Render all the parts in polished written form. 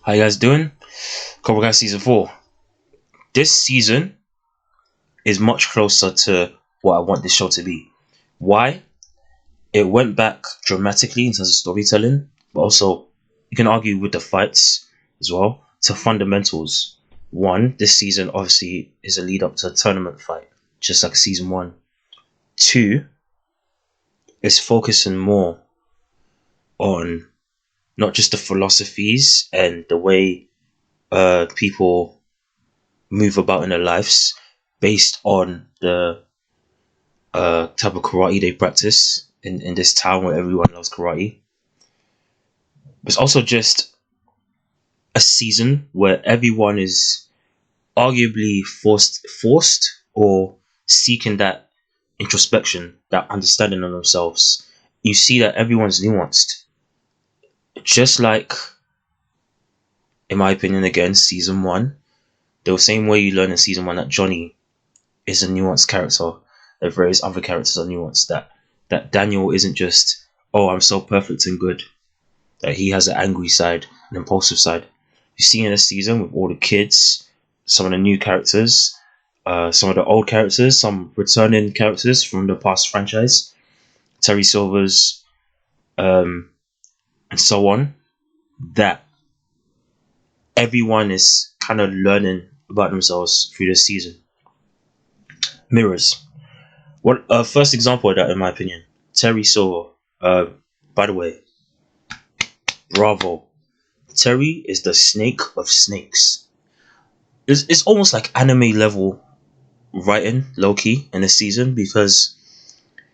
How you guys doing? Cobra Kai season 4. This season is much closer to what I want this show to be. Why? It went back dramatically in terms of storytelling, but also you can argue with the fights as well to fundamentals. One, this season obviously is a lead up to a tournament fight, just like season 1. Two, it's focusing more on not just the philosophies and the way people move about in their lives based on the type of karate they practice in this town where everyone loves karate. It's also just a season where everyone is arguably forced or seeking that introspection, that understanding of themselves. You see that everyone's nuanced. Just like, in my opinion, again, season 1, the same way you learn in season 1 that Johnny is a nuanced character, that various other characters are nuanced, that Daniel isn't just, oh, I'm so perfect and good, that he has an angry side, an impulsive side. You see in this season with all the kids, some of the new characters, some of the old characters, some returning characters from the past franchise, Terry Silvers, and so on, that everyone is kind of learning about themselves through this season. Mirrors. What first example of that, in my opinion, Terry Silver. By the way, bravo. Terry is the snake of snakes. It's almost like anime level writing, low key, in this season because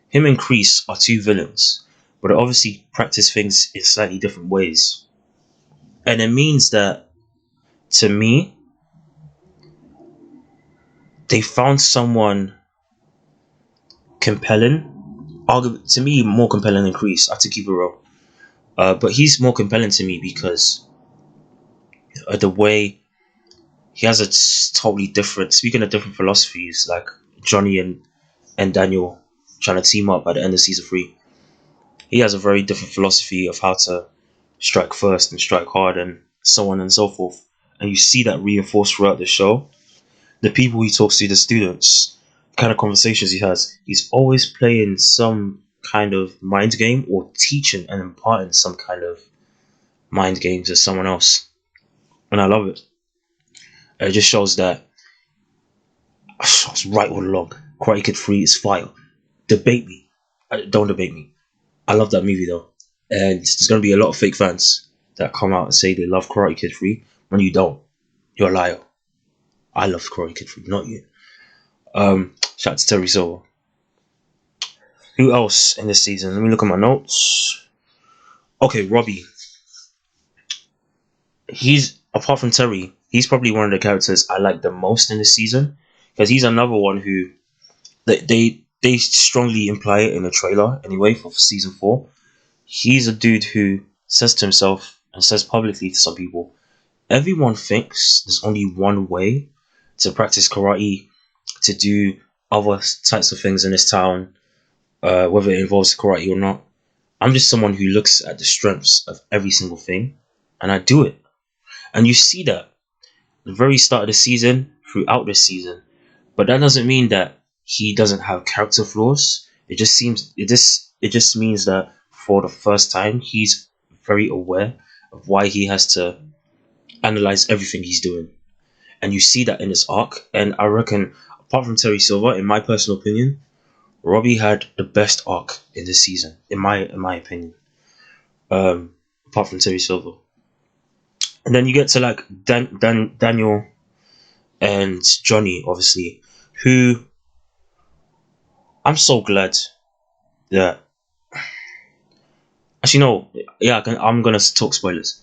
him and Kreese are two villains, but they obviously practice things in slightly different ways. And it means that, to me, they found someone compelling. To me, more compelling than Kreese. I have to keep it real. But he's more compelling to me because the way he has a totally different. Speaking of different philosophies, like Johnny and Daniel trying to team up at the end of season 3, he has a very different philosophy of how to strike first and strike hard and so on and so forth. And you see that reinforced throughout the show. The people he talks to, the students, kind of conversations he has, he's always playing some kind of mind game or teaching and imparting some kind of mind game to someone else. And I love it. It just shows that I was right all along. Karate Kid 3 is fire. Debate me. Don't debate me. I love that movie though. And there's going to be a lot of fake fans that come out and say they love Karate Kid 3 when you don't. You're a liar. I love Karate Kid 3, not you. Shout out to Terry Silver. Who else in this season? Let me look at my notes. Okay, Robbie. He's, apart from Terry, he's probably one of the characters I like the most in this season because he's another one who they strongly imply it in the trailer anyway for season 4. He's a dude who says to himself and says publicly to some people, everyone thinks there's only one way to practice karate, to do other types of things in this town, whether it involves karate or not. I'm just someone who looks at the strengths of every single thing and I do it. And you see that at the very start of the season, throughout the season. But that doesn't mean that he doesn't have character flaws. It just means that for the first time he's very aware of why he has to analyze everything he's doing. And you see that in his arc. And I reckon, apart from Terry Silver, in my personal opinion, Robbie had the best arc in this season, in my opinion. Apart from Terry Silver. And then you get to like Daniel and Johnny, obviously, who I'm so glad that. Actually, no, yeah, I'm gonna talk spoilers.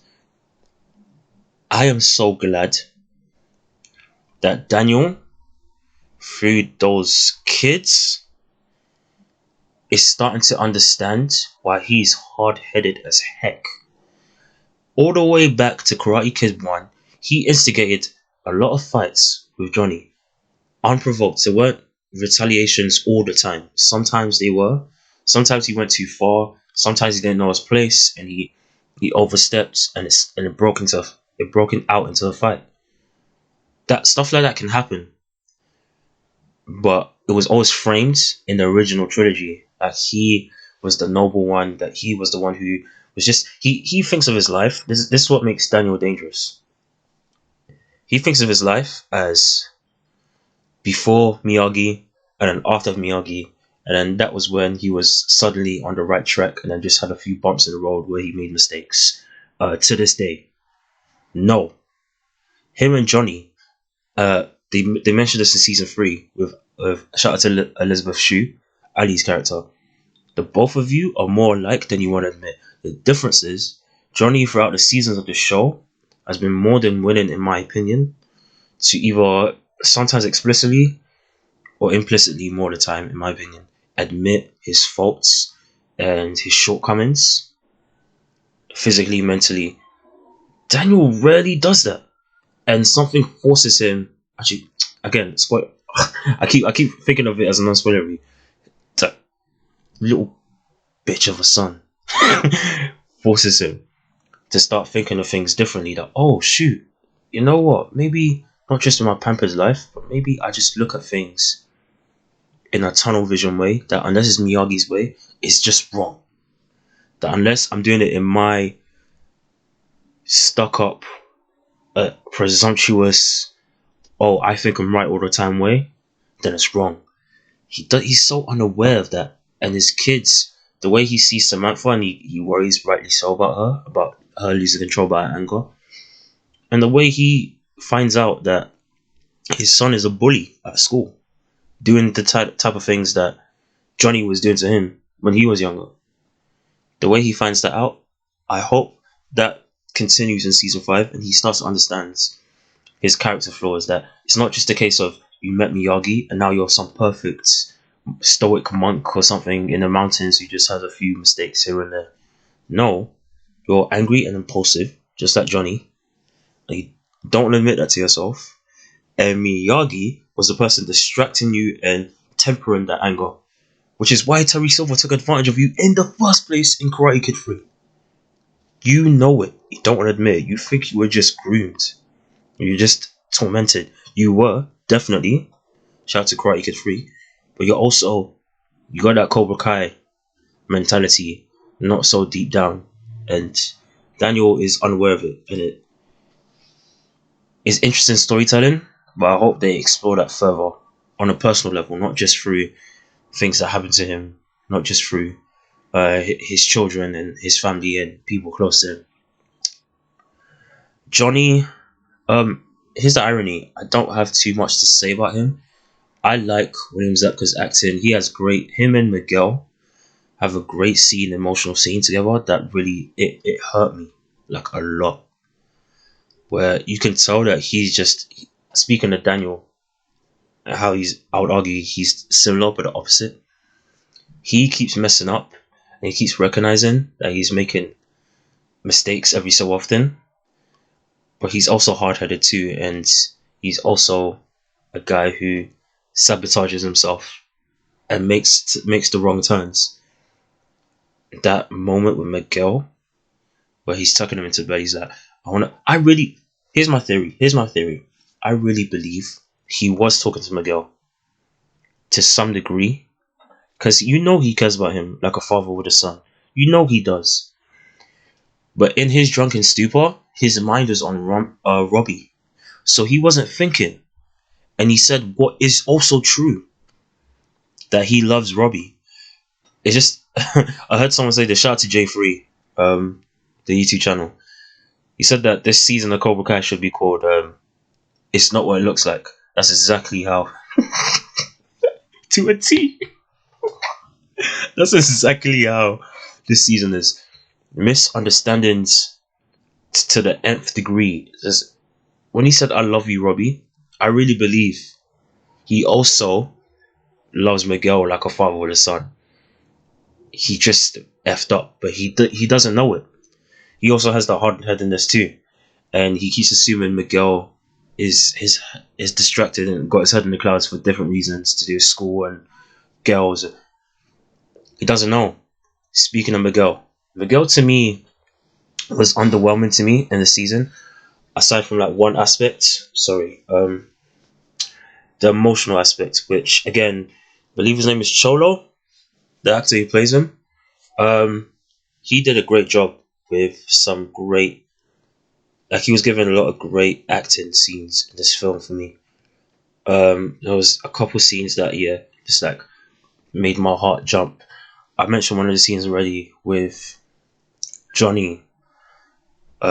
I am so glad that Daniel, through those kids, is starting to understand why he's hard-headed as heck. All the way back to Karate Kid 1, he instigated a lot of fights with Johnny. Unprovoked. There weren't retaliations all the time. Sometimes they were. Sometimes he went too far. Sometimes he didn't know his place and he overstepped and it broke into it broken out into a fight. That stuff like that can happen, but it was always framed in the original trilogy that he was the noble one, that he was the one who was just he thinks of his life. This is what makes Daniel dangerous. He thinks of his life as before Miyagi and then after Miyagi, and then that was when he was suddenly on the right track, and then just had a few bumps in the road where he made mistakes. To this day, no, him and Johnny, they mentioned this in season 3 with shout out to Elizabeth Shue, Ali's character. The both of you are more alike than you want to admit. The difference is Johnny throughout the seasons of the show has been more than willing, in my opinion, to either sometimes explicitly or implicitly, more of the time, in my opinion, admit his faults and his shortcomings, physically, mentally. Daniel rarely does that, and something forces him. Actually, again, spoil. I keep thinking of it as a non-spoilery. That little bitch of a son forces him to start thinking of things differently. That, oh shoot, you know what? Maybe not just in my pampered life, but maybe I just look at things in a tunnel vision way. That unless it's Miyagi's way, it's just wrong. That unless I'm doing it in my stuck up, presumptuous, oh I think I'm right all the time way, then it's wrong. He's so unaware of that, and his kids, the way he sees Samantha, and he worries rightly so about her losing control by her anger, and the way he finds out that his son is a bully at school, doing the type of things that Johnny was doing to him when he was younger. The way he finds that out, I hope that continues in season 5, and he starts to understand his character flaws. That it's not just a case of you met Miyagi and now you're some perfect stoic monk or something in the mountains who just has a few mistakes here and there. No, you're angry and impulsive, just like Johnny. And you don't admit that to yourself. And Miyagi was the person distracting you and tempering that anger, which is why Terry Silver took advantage of you in the first place in Karate Kid 3. You know it. You don't want to admit it. You think you were just groomed. You're just tormented. You were, definitely. Shout out to Karate Kid 3. But you got that Cobra Kai mentality, not so deep down. And Daniel is unaware of it. And it is interesting storytelling, but I hope they explore that further on a personal level, not just through things that happen to him, not just through his children and his family and people close to him. Johnny, here's the irony. I don't have too much to say about him. I like William Zepka's acting. He has him and Miguel have a great emotional scene together that really, it hurt me, like, a lot. Where you can tell that he's just, speaking to Daniel, how I would argue he's similar but the opposite. He keeps messing up and he keeps recognizing that he's making mistakes every so often, but he's also hard-headed too, and he's also a guy who sabotages himself and makes the wrong turns. That moment with Miguel, where he's tucking him into bed, he's like, here's my theory. I really believe he was talking to Miguel to some degree, because you know he cares about him like a father with a son. You know he does. But in his drunken stupor, his mind was on Robbie. So he wasn't thinking. And he said what is also true, that he loves Robbie. It's just, I heard someone say, the shout out to J3, the YouTube channel. He said that this season of Cobra Kai should be called It's Not What It Looks Like. That's exactly how, to a T. That's exactly how this season is. Misunderstandings to the nth degree. Just, when he said, I love you, Robbie, I really believe he also loves Miguel like a father with a son. He just effed up, but he doesn't know it. He also has the hard-headedness too, and he keeps assuming Miguel is distracted and got his head in the clouds for different reasons, to do with school and girls. He doesn't know. Speaking of Miguel to me was underwhelming to me in the season. aside from like one aspect, sorry, the emotional aspect, which again, I believe his name is Cholo, the actor who plays him. Um, he did a great job with some great, like he was given a lot of great acting scenes in this film for me. There was a couple scenes that just like made my heart jump. I mentioned one of the scenes already with Johnny.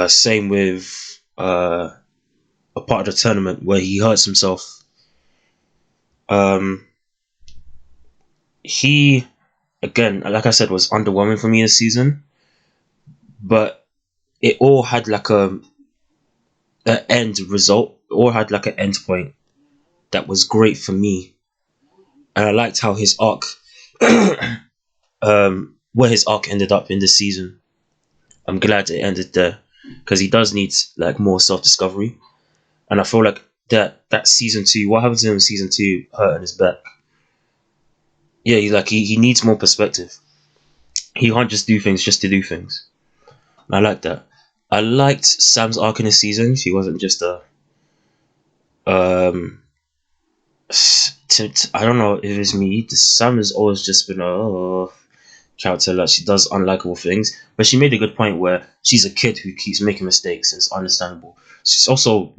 Same with a part of the tournament where he hurts himself. Um, he again, like I said, was underwhelming for me this season, but it all had like a end result. It all had like an end point that was great for me, and I liked how his arc, where his arc ended up in this season. I'm glad it ended there because he does need like more self discovery, and I feel like that season two, what happens to him in season two, hurting his back. Yeah, he needs more perspective. He can't just do things just to do things. And I like that. I liked Sam's arc in this season. She wasn't just a um. I don't know if it's me. Sam has always just been a character that she does unlikable things, but she made a good point where she's a kid who keeps making mistakes, and it's understandable. She's also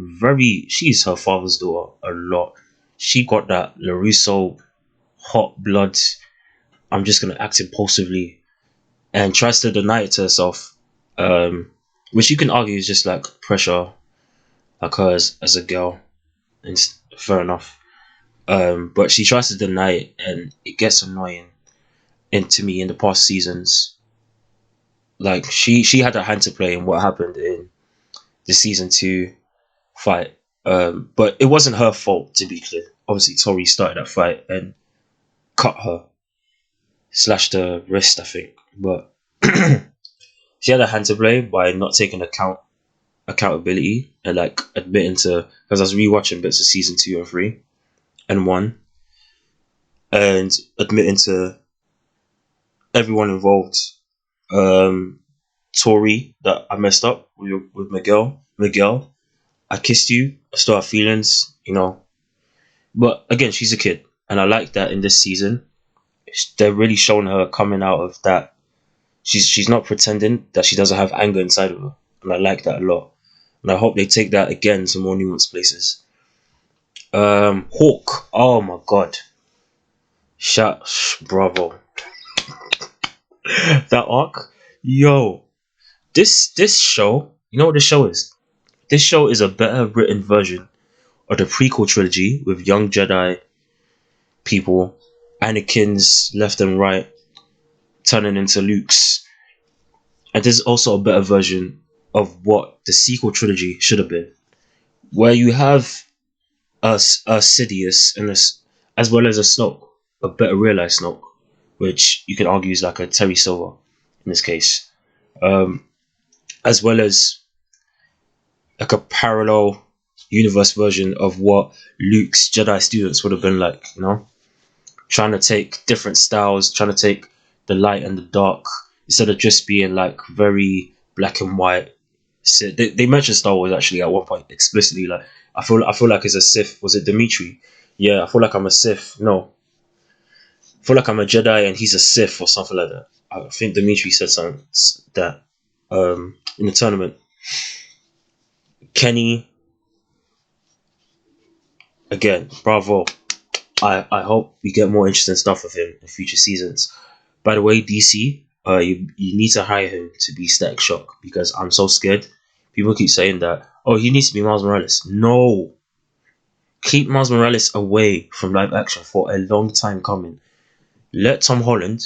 she's her father's daughter a lot. She got that LaRusso hot blood. I'm just gonna act impulsively, and tries to deny it to herself, which you can argue is just like pressure, like her as a girl, and fair enough. But she tries to deny it, and it gets annoying. And to me, in the past seasons, like she had a hand to play in what happened in the season two fight. But it wasn't her fault, to be clear. Obviously, Tori started that fight and cut her, slashed her wrist, I think. But she had a hand to play by not taking accountability and like admitting to, because I was rewatching bits of season two and three and one, and admitting to everyone involved. Um, Tori, that I messed up with Miguel. Miguel, I kissed you. I still have feelings, you know. But again, she's a kid, and I like that in this season. They're really showing her coming out of that. She's not pretending that she doesn't have anger inside of her, and I like that a lot. And I hope they take that again to more nuanced places. Hawk. Oh my god. Bravo. That arc. Yo. This show. You know what this show is? This show is a better written version of the prequel trilogy with young Jedi people, Anakin's left and right turning into Luke's. And there's also a better version of what the sequel trilogy should have been, where you have a Sidious and as well as a Snoke, a better realized Snoke, which you can argue is like a Terry Silver in this case, um, as well as like a parallel universe version of what Luke's Jedi students would have been like, you know, trying to take different styles, trying to take the light and the dark instead of just being like very black and white. So they mentioned Star Wars actually at one point explicitly. Like I feel like it's a Sith. Was it Dimitri? Yeah, I feel like I'm a Sith. No, I feel like I'm a Jedi and he's a Sith or something like that. I think Dimitri said something that in the tournament. Kenny, again, bravo. I hope we get more interesting stuff with him in future seasons. By the way, DC, you need to hire him to be Static Shock because I'm so scared. People keep saying that, oh, he needs to be Miles Morales. No, keep Miles Morales away from live action for a long time coming. Let Tom Holland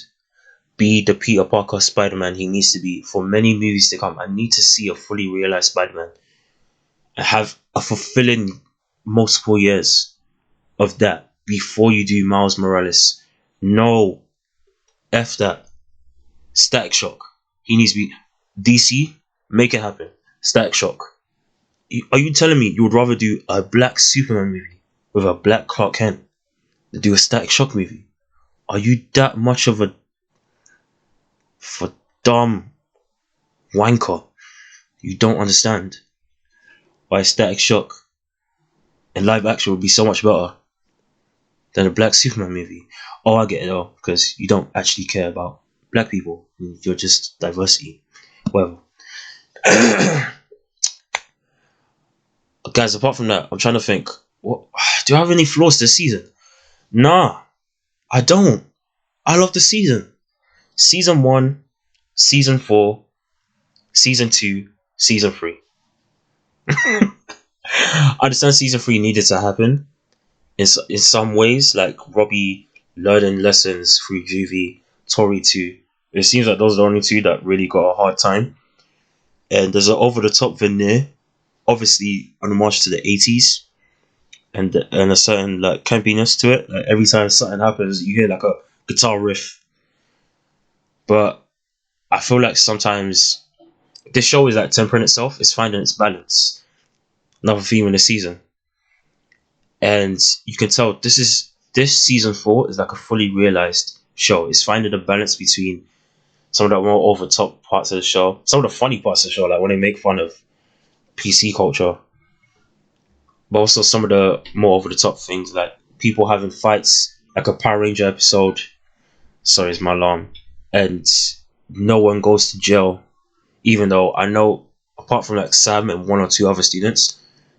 be the Peter Parker Spider-Man he needs to be for many movies to come. I need to see a fully realized Spider-Man and have a fulfilling multiple years of that before you do Miles Morales. No, F that. Static Shock. He needs to be DC. Make it happen. Static Shock. Are you telling me you would rather do a black Superman movie with a black Clark Kent than do a Static Shock movie? Are you that much of a dumb wanker? You don't understand. by Static Shock in live action would be so much better than a Black Superman movie. Oh, I get it though, because you don't actually care about black people. You're just diversity. Well, guys, apart from that, I'm trying to think. What do I have any flaws this season? Nah, I don't. I love the season. Season 1, Season 4, Season 2, Season 3. I understand Season 3 needed to happen in some ways, like Robbie learning lessons through Juvie, Tori too. It seems like those are the only two that really got a hard time. And there's an over the top veneer, obviously an homage to the 80s, and a certain like campiness to it. Like every time something happens, you hear like a guitar riff. But I feel like sometimes this show is like tempering itself. It's finding its balance. Another theme in the season, and you can tell this season 4 is like a fully realized show. It's finding a balance between some of the more over top parts of the show, some of the funny parts of the show, like when they make fun of PC culture, but also some of the more over the top things, like people having fights, like a Power Ranger episode. Sorry, it's my alarm. And no one goes to jail, even though I know, apart from like Sam and one or two other students,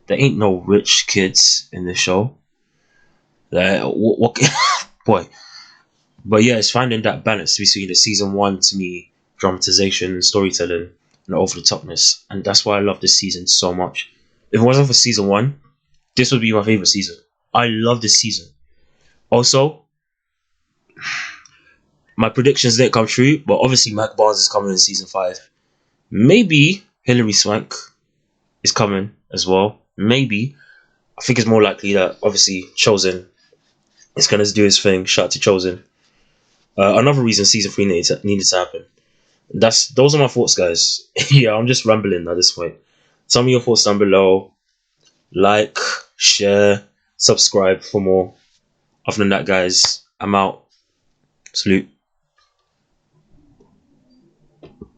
there ain't no rich kids in this show. Like, what boy. But yeah, it's finding that balance between the season 1 to me, dramatization and storytelling, and over the topness, and that's why I love this season so much. If it wasn't for season 1, this would be my favorite season. I love this season. Also, my predictions didn't come true, but obviously Mac Barnes is coming in season 5. Maybe Hilary Swank is coming as well. Maybe. I think it's more likely that obviously Chosen is going to do his thing. Shout out to Chosen. Another reason season 3 needed to happen. Those are my thoughts, guys. Yeah, I'm just rambling at this point. Tell me your thoughts down below. Like, share, subscribe for more. Other than that, guys, I'm out. Salute.